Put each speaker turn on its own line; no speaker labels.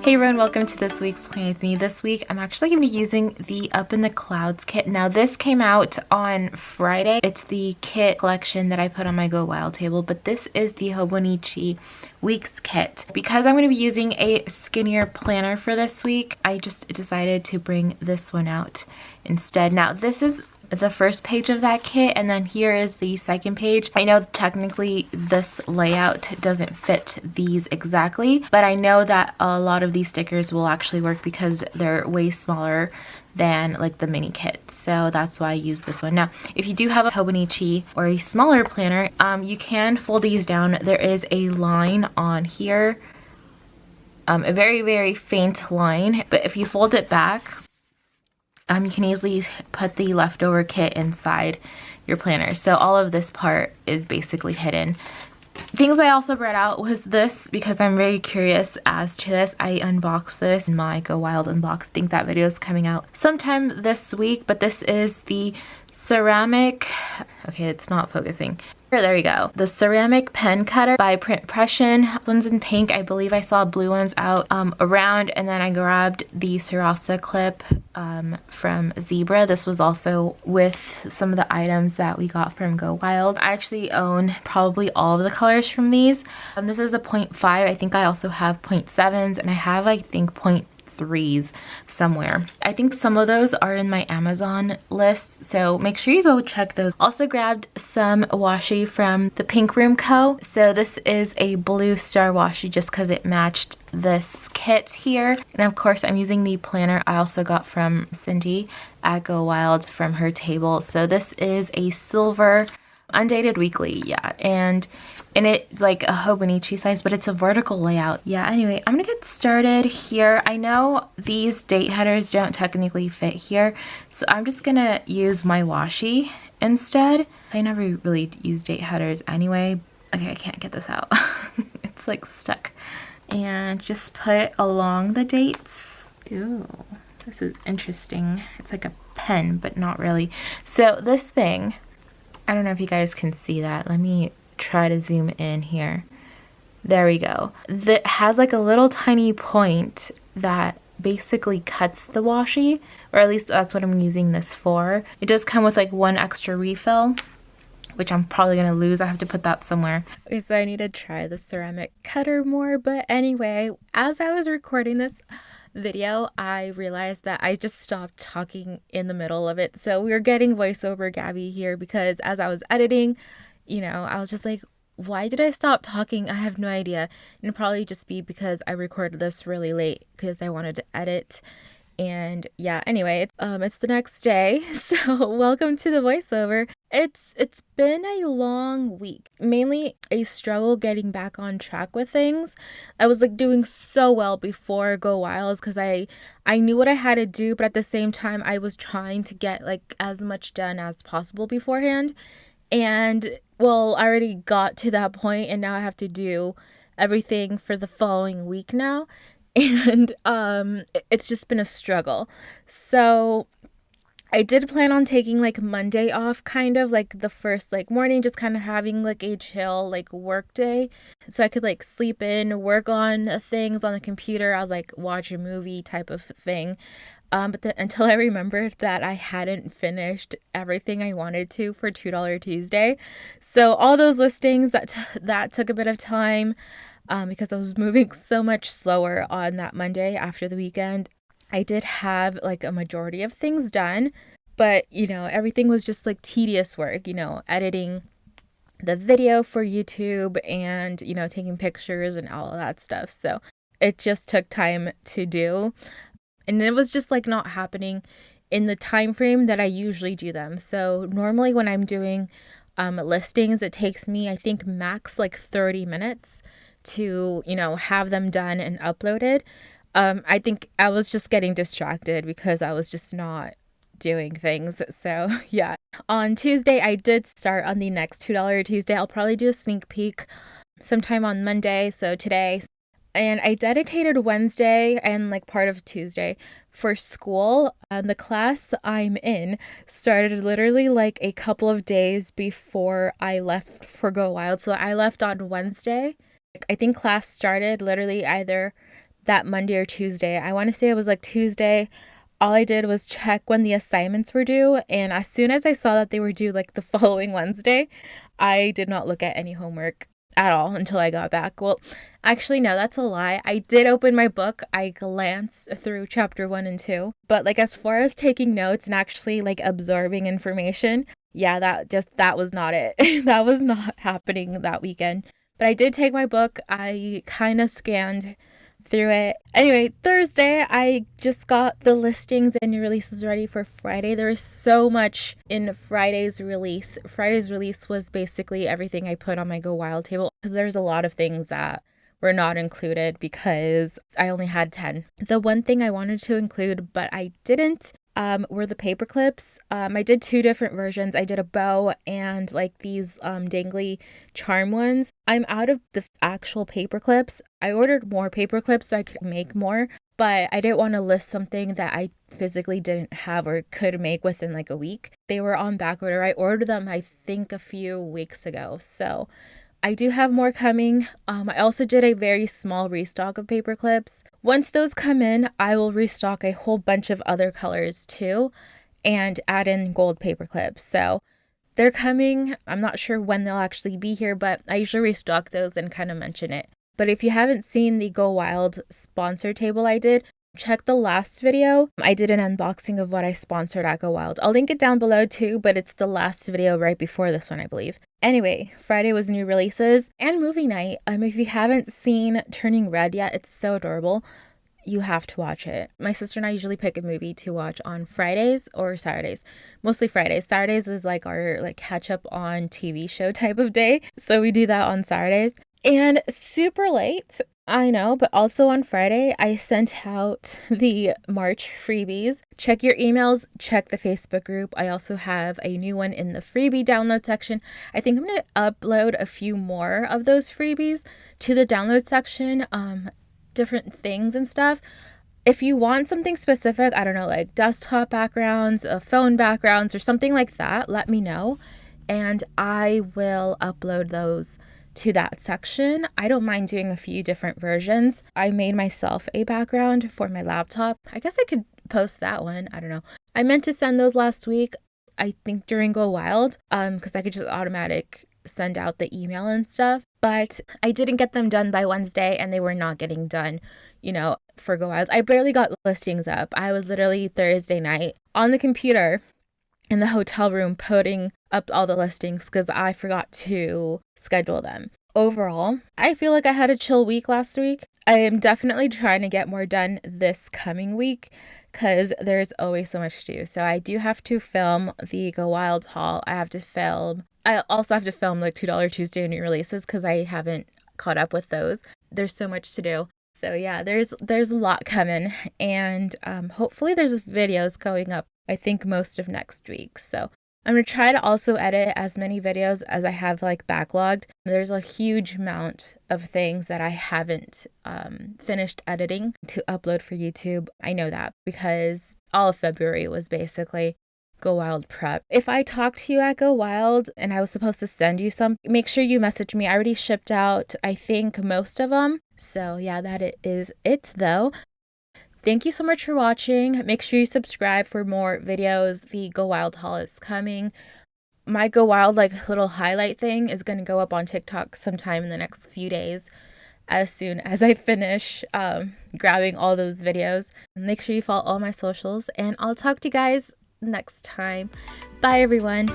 Hey everyone, welcome to this week's Plan With Me. This week I'm actually going to be using the Up in the Clouds kit. Now this came out on Friday. It's the kit collection that I put on my Go Wild table, but this is the Hobonichi Weeks kit. Because I'm going to be using a skinnier planner for this week, I just decided to bring this one out instead. Now this is the first page of that kit, and then here is the second page. I know technically this layout doesn't fit these exactly, but I know that a lot of these stickers will actually work because they're way smaller than like the mini kit, so that's why I use this one. Now if you do have a Hobonichi or a smaller planner, you can fold these down. There is a line on here, a very faint line, but if you fold it back, you can easily put the leftover kit inside your planner. So all of this part is basically hidden. Things I also brought out was this because I'm very curious as to this. I unboxed this in my Go Wild unbox. I think that video is coming out sometime this week, but this is the ceramic, okay, it's not focusing. There we go. The ceramic pen cutter by Print Pression. One's in pink. I believe I saw blue ones out around, and then I grabbed the Sarasa clip from Zebra. This was also with some of the items that we got from Go Wild. I actually own probably all of the colors from these. This is a 0.5. I think I also have 0.7s, and I have, I think, 0.3s somewhere. I think some of those are in my Amazon list, so make sure you go check those. Also grabbed some washi from the Pink Room Co. So this is a blue star washi just because it matched this kit here. And of course I'm using the planner I also got from Cindy at Go Wild from her table. So this is a silver undated weekly, yeah, and it's like a Hobonichi size, but it's a vertical layout. Yeah, anyway, I'm gonna get started here. I know these date headers don't technically fit here, so I'm just gonna use my washi instead. I never really use date headers anyway. Okay, I can't get this out. It's like stuck. And just put it along the dates. Ooh, this is interesting. It's like a pen, but not really. So this thing, I don't know if you guys can see that. Let me try to zoom in here. There we go. That has like a little tiny point that basically cuts the washi, or at least that's what I'm using this for. It does come with like one extra refill, which I'm probably gonna lose. I have to put that somewhere. Okay, so I need to try the ceramic cutter more, but anyway, as I was recording this video, I realized that I just stopped talking in the middle of it. So we were getting voiceover Gabby here because as I was editing, you know, I was just like, why did I stop talking? I have no idea. And it'd probably just be because I recorded this really late because I wanted to edit. And yeah, anyway, it's the next day, so welcome to the voiceover. It's been a long week, mainly a struggle getting back on track with things. I was like doing so well before Go Wild because I knew what I had to do, but at the same time I was trying to get like as much done as possible beforehand. And well, I already got to that point, and now I have to do everything for the following week now. And it's just been a struggle. So I did plan on taking like Monday off, kind of like the first like morning, just kind of having like a chill like work day, so I could like sleep in, work on things on the computer. I was like watch a movie type of thing. But until I remembered that I hadn't finished everything I wanted to for $2 Tuesday. So all those listings, that took a bit of time. Because I was moving so much slower on that Monday after the weekend. I did have like a majority of things done, but you know, everything was just like tedious work, you know, editing the video for YouTube and, you know, taking pictures and all of that stuff. So it just took time to do. And it was just like not happening in the time frame that I usually do them. So normally when I'm doing listings, it takes me, I think, max like 30 minutes to, you know, have them done and uploaded. I think I was just getting distracted because I was just not doing things. So yeah, on Tuesday I did start on the next $2 Tuesday. I'll probably do a sneak peek sometime on Monday, so today. And I dedicated Wednesday and like part of Tuesday for school. The class I'm in started literally like a couple of days before I left for Go Wild. So I left on Wednesday. I think class started literally either that Monday or Tuesday. I want to say it was like Tuesday. All I did was check when the assignments were due, and as soon as I saw that they were due like the following Wednesday, I did not look at any homework at all until I got back. Well, actually, no, that's a lie. I did open my book. I glanced through chapter 1 and 2. But like as far as taking notes and actually like absorbing information, yeah, that was not it. That was not happening that weekend. But I did take my book. I kind of scanned through it. Anyway, Thursday, I just got the listings and new releases ready for Friday. There is so much in Friday's release. Friday's release was basically everything I put on my Go Wild table, because there's a lot of things that were not included because I only had 10. The one thing I wanted to include, but I didn't, were the paper clips. I did 2 different versions. I did a bow and like these dangly charm ones. I'm out of the actual paper clips. I ordered more paper clips so I could make more, but I didn't want to list something that I physically didn't have or could make within like a week. They were on back order. I ordered them, I think, a few weeks ago. So I do have more coming. I also did a very small restock of paper clips. Once those come in, I will restock a whole bunch of other colors too and add in gold paper clips. So they're coming. I'm not sure when they'll actually be here, but I usually restock those and kind of mention it. But if you haven't seen the Go Wild sponsor table I did, check the last video. I did an unboxing of what I sponsored at Go Wild. I'll link it down below too, but it's the last video right before this one, I believe. Anyway, Friday was new releases and movie night. If you haven't seen Turning Red yet, it's so adorable. You have to watch it. My sister and I usually pick a movie to watch on Fridays or Saturdays. Mostly Fridays. Saturdays is like our like catch up on TV show type of day. So we do that on Saturdays. And super late, I know, but also on Friday, I sent out the March freebies. Check your emails, check the Facebook group. I also have a new one in the freebie download section. I think I'm going to upload a few more of those freebies to the download section, different things and stuff. If you want something specific, I don't know, like desktop backgrounds, phone backgrounds, or something like that, let me know, and I will upload those to that section. I don't mind doing a few different versions. I made myself a background for my laptop. I guess I could post that one. I don't know. I meant to send those last week, I think during Go Wild, because I could just automatic send out the email and stuff, but I didn't get them done by Wednesday, and they were not getting done, for Go Wild. I barely got listings up. I was literally Thursday night on the computer in the hotel room putting up all the listings because I forgot to schedule them. Overall, I feel like I had a chill week last week. I am definitely trying to get more done this coming week because there's always so much to do. So I do have to film the Go Wild haul. I also have to film like $2 Tuesday new releases because I haven't caught up with those. There's so much to do. So yeah, there's a lot coming, and hopefully there's videos going up, I think, most of next week. So I'm going to try to also edit as many videos as I have like backlogged. There's a huge amount of things that I haven't finished editing to upload for YouTube. I know that because all of February was basically Go Wild prep. If I talked to you at Go Wild and I was supposed to send you some, make sure you message me. I already shipped out, I think, most of them. So yeah, that is it though. Thank you so much for watching. Make sure you subscribe for more videos. The Go Wild haul is coming. My Go Wild little highlight thing is going to go up on TikTok sometime in the next few days as soon as I finish grabbing all those videos. Make sure you follow all my socials, and I'll talk to you guys next time. Bye everyone.